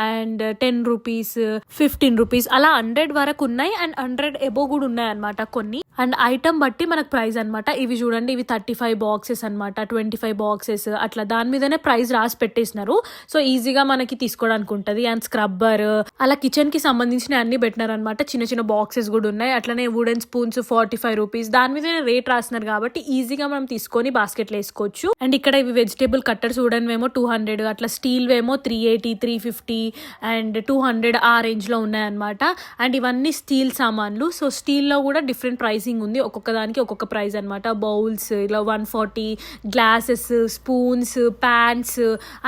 అండ్ 10 రూపీస్, 15 రూపీస్ అలా 100 వరకు ఉన్నాయి. అండ్ 100 ఎబో కూడా ఉన్నాయి అనమాట కొన్ని. అండ్ ఐటమ్ బట్టి మనకు ప్రైస్ అనమాట. ఇవి చూడండి, ఇవి 35 బాక్సెస్ అనమాట, 25 బాక్సెస్ అట్లా దాని మీదనే ప్రైస్ రాసి పెట్టేసినారు. సో ఈజీగా మనకి తీసుకోవడానికి ఉంటది. అండ్ స్క్రబ్బర్ అలా కిచెన్ కి సంబంధించిన అన్ని పెట్టినారు అనమాట. చిన్న చిన్న బాక్సెస్ కూడా ఉన్నాయి. అట్లనే వుడెన్ స్పూన్స్ 45 రూపీస్ దాని మీద రేట్ రాసినారు కాబట్టి ఈజీగా మనం తీసుకొని బాస్కెట్ లో వేసుకోవచ్చు. అండ్ ఇక్కడ ఇవి వెజిటేబుల్ కట్టర్స్ వుడెన్ వేమో 200, అట్లా స్టీల్ వేమో 380, 350 అండ్ 200 ఆ రేంజ్ లో ఉన్నాయన్నమాట. అండ్ ఇవన్నీ స్టీల్ సామాన్లు. సో స్టీల్ లో కూడా డిఫరెంట్ ప్రైసింగ్ ఉంది, ఒక్కొక్క దానికి ఒక్కొక్క ప్రైస్ అనమాట. బౌల్స్ ఇలా 140, గ్లాసెస్, స్పూన్స్, ప్యాన్స్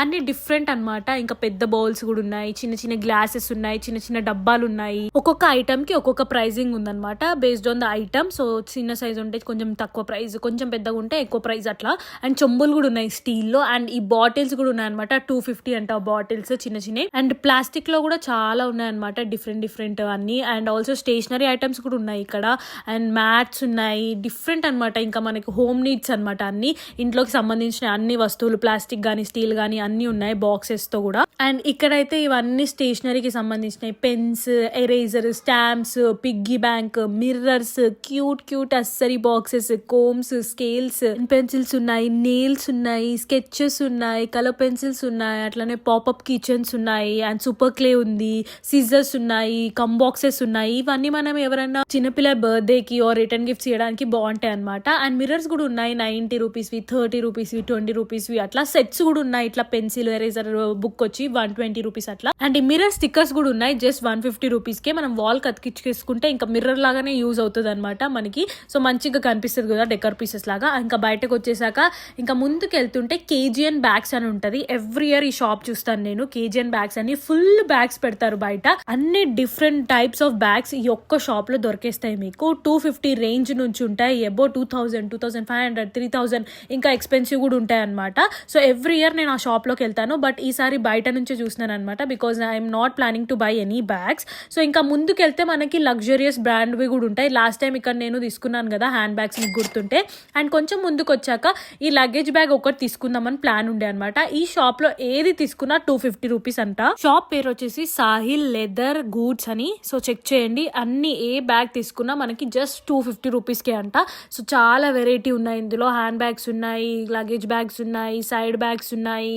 అన్ని డిఫరెంట్ అనమాట. ఇంకా పెద్ద బౌల్స్ కూడా ఉన్నాయి, చిన్న చిన్న గ్లాసెస్ ఉన్నాయి, చిన్న చిన్న డబ్బాలు ఉన్నాయి. ఒక్కొక్క ఐటమ్ కి ఒక్కొక్క ప్రైజింగ్ ఉందన్నమాట based on the item. So చిన్న సైజ్ ఉంటే కొంచెం తక్కువ ప్రైస్, కొంచెం పెద్దగా ఉంటే ఎక్కువ ప్రైస్ అట్లా. అండ్ చెంబులు కూడా ఉన్నాయి స్టీల్ లో. అండ్ ఈ బాటిల్స్ కూడా ఉన్నాయి అనమాట, 250 అంట బాటిల్స్ చిన్న చిన్న. అండ్ ప్లాస్టిక్ లో కూడా చాలా ఉన్నాయి అనమాట, డిఫరెంట్ అన్ని. అండ్ ఆల్సో స్టేషనరీ ఐటమ్స్ కూడా ఉన్నాయి ఇక్కడ. అండ్ మ్యాట్స్ ఉన్నాయి, డిఫరెంట్ అనమాట. ఇంకా మనకి హోమ్ నీడ్స్ అనమాట, అన్ని ఇంట్లోకి సంబంధించిన అన్ని వస్తువులు, ప్లాస్టిక్ గానీ స్టీల్ గానీ అన్ని ఉన్నాయి బాక్సెస్ తో కూడా. అండ్ ఇక్కడైతే ఇవన్నీ స్టేషనరీకి సంబంధించినవి, pens, eraser, stamps, piggy bank, mirrors, cute accessory boxes, combs, scales, pencils ఉన్నాయి, నెయిల్స్ ఉన్నాయి, స్కెచెస్ ఉన్నాయి, కలర్ పెన్సిల్స్ ఉన్నాయి, అట్లనే పాపప్ కిచెన్స్ ఉన్నాయి. అండ్ సూపర్ క్లే ఉంది, సిజర్స్ ఉన్నాయి, కమ్ బాక్సెస్ ఉన్నాయి. ఇవన్నీ మనం ఎవరైనా చిన్నపిల్లల బర్త్డే కి ఆర్ రిటర్న్ గిఫ్ట్స్ ఇవ్వడానికి బాగుంటాయి అనమాట. అండ్ మిర్రర్స్ కూడా ఉన్నాయి, 90 రూపీస్వి, 30 రూపీస్వి, 20 రూపీస్వి అట్లా. సెట్స్ కూడా ఉన్నాయి, ఇట్లా పెన్సిల్, ఎరేజర్ బుక్ వచ్చి 120 రూపీస్ అట్లా. అండ్ ఈ మిర్రర్ స్టిక్కర్స్ కూడా ఉన్నాయి, జస్ట్ 150 రూపీస్ కే. మనం వాల్ కతికించుకుంటే ఇంకా మిర్రర్ లాగానే యూజ్ అవుతుంది అనమాట మనకి. సో మంచిగా కనిపిస్తుంది కదా డెకర్ పీసెస్ లాగా. ఇంకా బయటకు వచ్చేసాక ఇంకా ముందుకు వెళ్తుంటే కేజీఎన్ బ్యాగ్స్ అని ఉంటది. ఎవ్రీ ఇయర్ ఈ షాప్ చూస్తాను నేను. కేజీఎన్ బ్యాగ్స్ అని ఫుల్ బ్యాగ్స్ పెడతారు బయట. అన్ని డిఫరెంట్ టైప్స్ ఆఫ్ బ్యాగ్స్ ఈ ఒక్క షాప్ లో దొరికేస్తాయి మీకు. 250 రేంజ్ నుంచి ఉంటాయి, ఎబో 2000, 2500, 3000 ఇంకా ఎక్స్పెన్సివ్ కూడా ఉంటాయి అనమాట. సో ఎవ్రీ ఇయర్ నేను ఆ షాప్ లోకి వెళ్తాను. బట్ ఈసారి బయట నుంచే చూస్తున్నాను అనమాట, because I'm not planning to buy any bags. So ఇంకా ముందుకు వెళ్తే మనకి లగ్జరియస్ బ్రాండ్వి కూడా ఉంటాయి. లాస్ట్ టైం ఇక్కడ నేను తీసుకున్నాను కదా హ్యాండ్ బ్యాగ్స్, మీకు గుర్తుంటే. అండ్ కొంచెం ముందుకు వచ్చాక ఈ లగేజ్ బ్యాగ్ ఒకటి తీసుకుందామని ప్లాన్ ఉండే అనమాట. ఈ షాప్ లో ఏది తీసుకున్నా 250 రూపీస్ అంట. షాప్ పేరు వచ్చేసి సాహిల్ లెదర్ గూడ్స్ అని. సో చెక్ చేయండి, అన్ని ఏ బ్యాగ్ తీసుకున్నా మనకి జస్ట్ 250 రూపీస్కే అంట. సో చాలా వెరైటీ ఉన్నాయి ఇందులో. హ్యాండ్ బ్యాగ్స్ ఉన్నాయి, లగేజ్ బ్యాగ్స్ ఉన్నాయి, సైడ్ బ్యాగ్స్ ఉన్నాయి,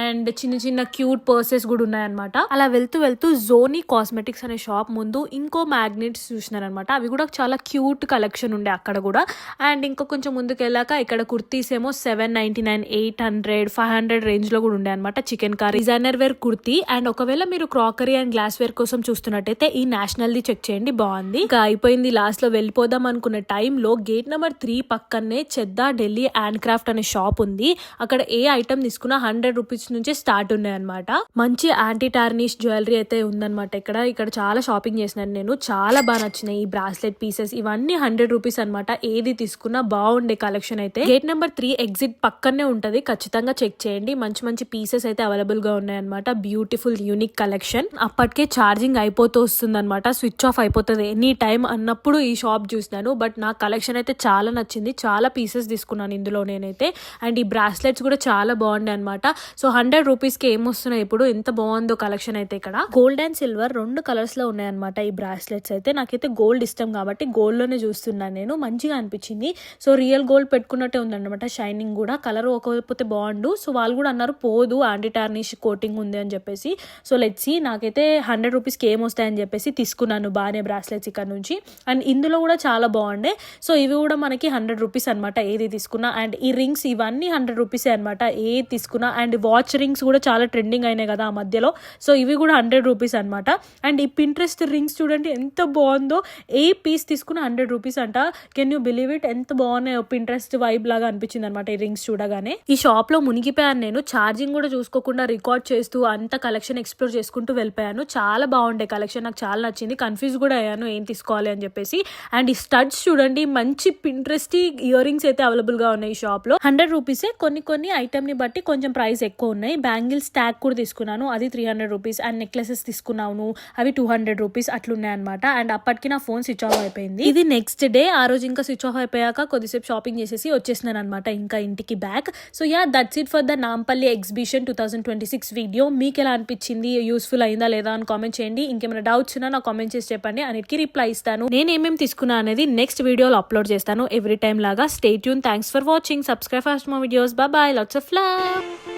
అండ్ చిన్న చిన్న క్యూట్ పర్సెస్ కూడా ఉన్నాయి అనమాట. అలా వెళ్తూ జోనీ కాస్మెటిక్స్ అనే షాప్ ముందు ఇంకో మ్యాగ్నెట్స్ చూసినారనమాట. అవి కూడా చాలా క్యూట్ కలెక్షన్ ఉండే అక్కడ కూడా. అండ్ ఇంకో కొంచెం ముందుకు వెళ్ళాక ఇక్కడ కుర్తీస్ ఏమో 799, 800, 500 రేంజ్ లో కూడా ఉండే అనమాట. Chikankari, designer wear kurti. And ఒకవేళ మీరు క్రాకరీ అండ్ గ్లాస్ వేర్ కోసం చూస్తున్నట్టయితే ఈ నేషనల్ ది చెక్ చేయండి, బాగుంది. ఇంకా అయిపోయింది, లాస్ట్ లో వెళ్ళిపోదాం వెళ్దాం అనుకున్న టైంలో గేట్ నెంబర్ 3 పక్కనే చెద్దా ఢిల్లీ హ్యాండ్ క్రాఫ్ట్ అనే షాప్ ఉంది. అక్కడ ఏ ఐటమ్ తీసుకున్నా 100 రూపీస్ నుంచే స్టార్ట్ ఉన్నాయన్నమాట. మంచి యాంటీ టార్నిష్ జ్యువెలరీ అయితే ఉందన్నమాట. ఇక్కడ చాలా షాపింగ్ చేసినాను నేను. చాలా బాగా నచ్చినాయి ఈ బ్రాస్లెట్ పీసెస్. ఇవన్నీ 100 రూపీస్ అనమాట. ఏది తీసుకున్నా బాగుండే కలెక్షన్ అయితే. గేట్ నెంబర్ 3 ఎగ్జిట్ పక్కనే ఉంటది, ఖచ్చితంగా చెక్ చేయండి. మంచి మంచి పీసెస్ అయితే అవైలబుల్ గా ఉన్నాయన్నమాట. Beautiful unique collection. అప్పటికే ఛార్జింగ్ అయిపోతూ వస్తుంది అనమాట, స్విచ్ ఆఫ్ అయిపోతుంది ఎనీ టైం అన్నప్పుడు ఈ షాప్ చూసినాను. బట్ నా కలెక్షన్ అయితే చాలా నచ్చింది. చాలా పీసెస్ తీసుకున్నాను ఇందులో నేనైతే. అండ్ ఈ బ్రాస్లెట్స్ కూడా చాలా బాగున్నాయి అనమాట. సో 100 రూపీస్ కి ఏమొస్తున్నాయి ఇప్పుడు. ఎంత బాగుందో కలెక్షన్ అయితే. ఇక్కడ గోల్డ్ అండ్ సిల్వర్ 2 కలర్స్ లో ఉన్నాయి అనమాట ఈ బ్రాస్లెట్స్ అయితే. నాకైతే గోల్డ్ ఇష్టం కాబట్టి గోల్డ్ లోనే చూస్తున్నాను నేను. మంచిగా అనిపించింది. సో రియల్ గోల్డ్ పెట్టుకున్నట్టే ఉందన్నమాట. షైనింగ్ కూడా. కలర్ ఒకపోతే బాగుండు. సో వాళ్ళు కూడా అన్నారు పోదు, యాంటీ టార్నిష్ కోటింగ్ ఉంది అని చెప్పేసి. So let's see. నాకైతే 100 రూపీస్కి ఏమొస్తాయని చెప్పేసి తీసుకున్నాను బాగానే బ్రాస్లెట్స్ ఇక్కడ నుంచి. అండ్ ఇందులో కూడా చాలా బాగుండే. సో ఇవి కూడా మనకి 100 రూపీస్ అనమాట ఏది తీసుకున్నా. అండ్ ఈ రింగ్స్ ఇవన్నీ 100 రూపీసే అనమాట ఏది తీసుకున్నా. అండ్ వాచ్ రింగ్స్ కూడా చాలా ట్రెండింగ్ అయినాయి కదా ఆ మధ్యలో. సో ఇవి కూడా 100 రూపీస్ అనమాట. అండ్ ఈ పింట్రెస్ట్ రింగ్స్ చూడండి ఎంత బాగుందో. ఏ పీస్ తీసుకున్నా 100 రూపీస్ అంట. Can you believe it? ఎంత బాగున్నాయో. పింట్రెస్ట్ వైబ్ లాగా అనిపించింది అనమాట ఈ రింగ్స్ చూడగానే. ఈ షాప్ లో మునిగిపోయాను నేను. ఛార్జింగ్ కూడా చూసుకోకుండా రికార్డ్ చేస్తూ అంత కలెక్షన్ ఎక్స్ప్లోర్ చేసుకుంటూ వెళ్ళిపోయాను. చాలా బాగుండే కలెక్షన్. నాకు చాలా నచ్చింది. కన్ఫ్యూజ్ కూడా అయ్యాను ఏం తీసుకోవాలి అని చెప్పేసి. అండ్ ఈ స్టడ్స్ చూడండి, మంచి పింట్రెస్ట్ ఇయర్ రింగ్స్ అయితే అవైలబుల్ గా ఉన్నాయి ఈ షాప్ లో. 100 రూపీసే. కొన్ని ఐటమ్ ని బట్టి కొంచెం ప్రైస్ ఎక్కువ ఉన్నాయి. బ్యాంగిల్ స్టాక్ కూడా తీసుకున్నాను, అది 300 రూపీస్. అండ్ నెక్లెసెస్ తీసుకున్నాను, అవి 200 రూపీస్ అట్లున్నాయి అనమాట. అండ్ అప్పటికి నా ఫోన్ స్విచ్ ఆఫ్ అయిపోయింది. ఇది నెక్స్ట్ డే. ఆ రోజు ఇంకా స్విచ్ ఆఫ్ అయిపోయాక కొద్దిసేపు షాపింగ్ చేసేసి వచ్చేసినాను అనమాట ఇంకా ఇంటికి back. So yeah, that's it for the Nampally exhibition 2026 video. మీకు ఎలా అనిపించింది? యూస్ఫుల్ అయిందా లేదా అని కామెంట్ చేయండి. ఇంకేమైనా డౌట్స్ ఉన్నా నాకు కామెంట్ చేసి చెప్పండి, అన్నిటికీ రిప్లై ఇస్తాను. నేను ఏమేమి తీసుకున్నా అనేది నెక్స్ట్ వీడియోలో అప్లోడ్ చేస్తాను ఎవ్రీ టైమ్ లాగా. Stay tune. Thanks for watching. Subscribe for more videos. By by. Lots of love.